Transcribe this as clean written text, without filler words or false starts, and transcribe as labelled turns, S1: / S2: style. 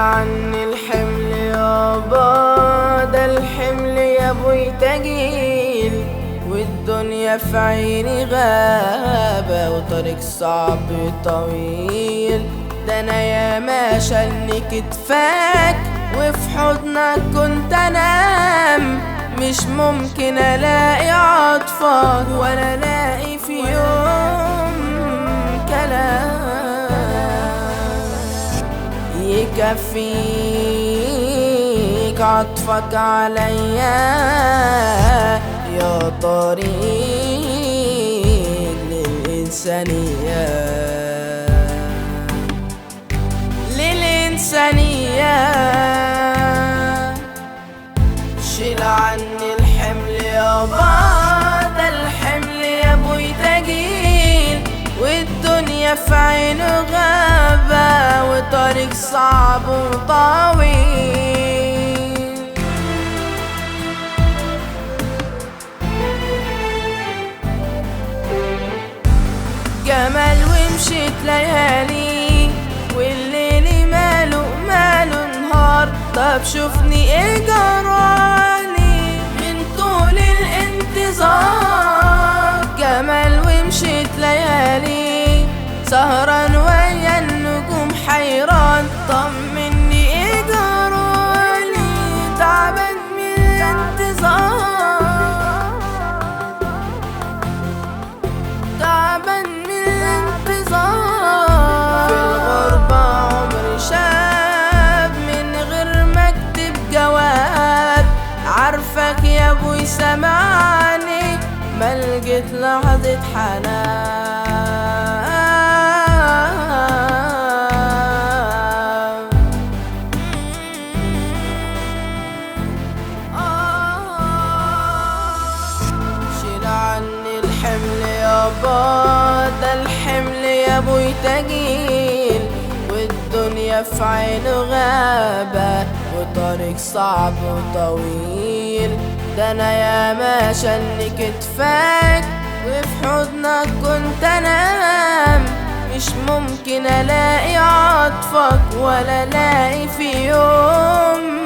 S1: عني الحمل يابا، ده الحمل يا ابوي تقيل، والدنيا في عيني غابة، وطريق صعب طويل. ده انا يا ما شلني كتفاك، وفي حضنك كنت انام، مش ممكن الاقي عطفك ولا الاقي في يوم كلام يكفيك عطفك عليا يا طريق للإنسانية، شيل عني الحمل يابا، ده الحمل يا ابوي تقيل، والدنيا في عينه غابة، وطريق صعب وطويل. جمال ومشيت ليالي، والليل ماله نهار، طب شوفني ايه جرالي من طول الانتظار. جمال ومشيت ليالي، سهران ويا النجوم حيران، طمني ايه جرالي تعبان من الانتظار، تعبان من الانتظار. في الغربة عمري شاب من غير ما اكتب جواب، عارفك يا ابوي سمعني، ما لقيت لحظة حنان. شيل عني الحمل يابا، ده الحمل يا ابوي تقيل، والدنيا في عينه غابة، وطريق صعب وطويل. ده انا يا ما شلني كتفاك، وفي حضنك كنت انام، مش ممكن الاقي عطفك ولا الاقي في يوم